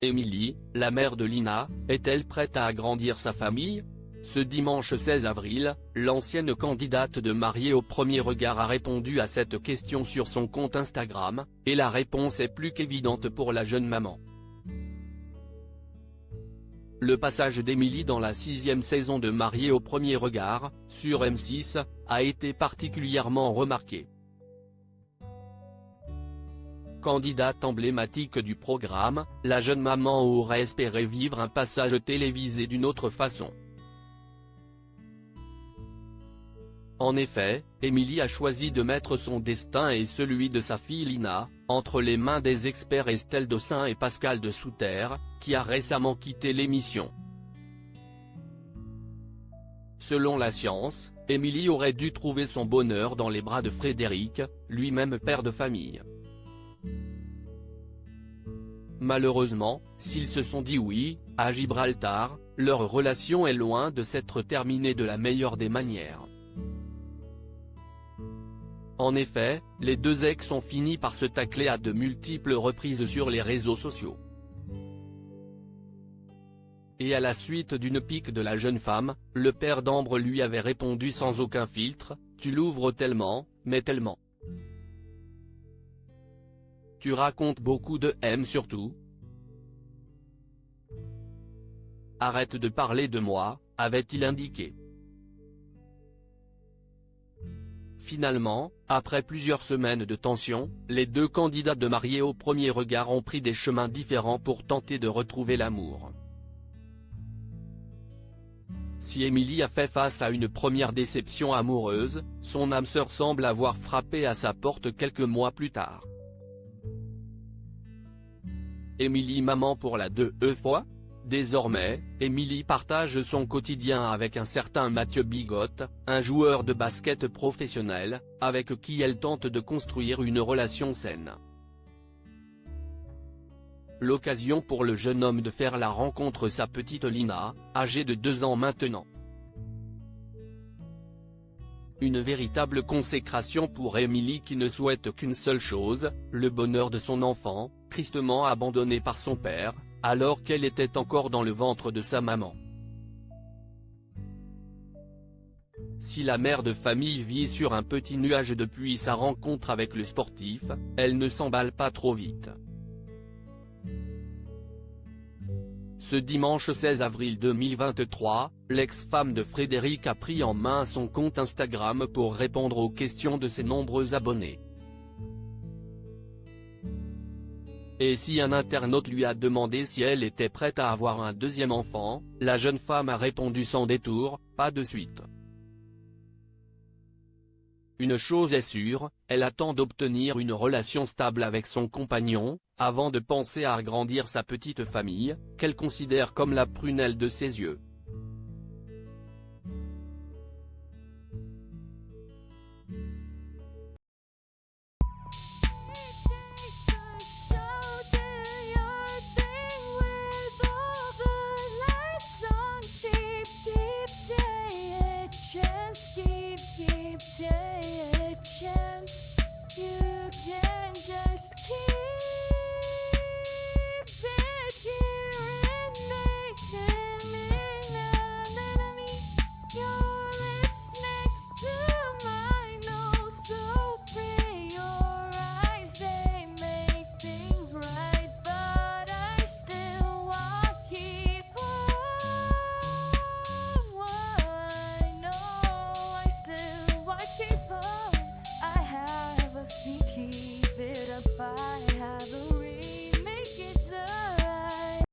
Émilie, la mère de Lina, est-elle prête à agrandir sa famille? Ce dimanche 16 avril, l'ancienne candidate de Mariée au premier regard a répondu à cette question sur son compte Instagram, et la réponse est plus qu'évidente pour la jeune maman. Le passage d'Émilie dans la 6e saison de Mariée au premier regard, sur M6, a été particulièrement remarqué. Candidate emblématique du programme, la jeune maman aurait espéré vivre un passage télévisé d'une autre façon. En effet, Émilie a choisi de mettre son destin et celui de sa fille Lina, entre les mains des experts Estelle Dossin et Pascal de Souterre, qui a récemment quitté l'émission. Selon la science, Émilie aurait dû trouver son bonheur dans les bras de Frédéric, lui-même père de famille. Malheureusement, s'ils se sont dit oui, à Gibraltar, leur relation est loin de s'être terminée de la meilleure des manières. En effet, les deux ex ont fini par se tacler à de multiples reprises sur les réseaux sociaux. Et à la suite d'une pique de la jeune femme, le père d'Ambre lui avait répondu sans aucun filtre: « Tu l'ouvres tellement, mais tellement. Tu racontes beaucoup de M surtout. Arrête de parler de moi », avait-il indiqué. Finalement, après plusieurs semaines de tension, les deux candidats de Mariée au premier regard ont pris des chemins différents pour tenter de retrouver l'amour. Si Émilie a fait face à une première déception amoureuse, son âme sœur semble avoir frappé à sa porte quelques mois plus tard. Émilie maman pour la deuxième fois? Désormais, Émilie partage son quotidien avec un certain Mathieu Bigotte, un joueur de basket professionnel, avec qui elle tente de construire une relation saine. L'occasion pour le jeune homme de faire la rencontre de sa petite Lina, âgée de 2 ans maintenant. Une véritable consécration pour Émilie qui ne souhaite qu'une seule chose, le bonheur de son enfant, tristement abandonné par son père, alors qu'elle était encore dans le ventre de sa maman. Si la mère de famille vit sur un petit nuage depuis sa rencontre avec le sportif, elle ne s'emballe pas trop vite. Ce dimanche 16 avril 2023, l'ex-femme de Frédéric a pris en main son compte Instagram pour répondre aux questions de ses nombreux abonnés. Et si un internaute lui a demandé si elle était prête à avoir un deuxième enfant, la jeune femme a répondu sans détour: « Pas de suite. Une chose est sûre, elle attend d'obtenir une relation stable avec son compagnon, avant de penser à agrandir sa petite famille, qu'elle considère comme la prunelle de ses yeux. »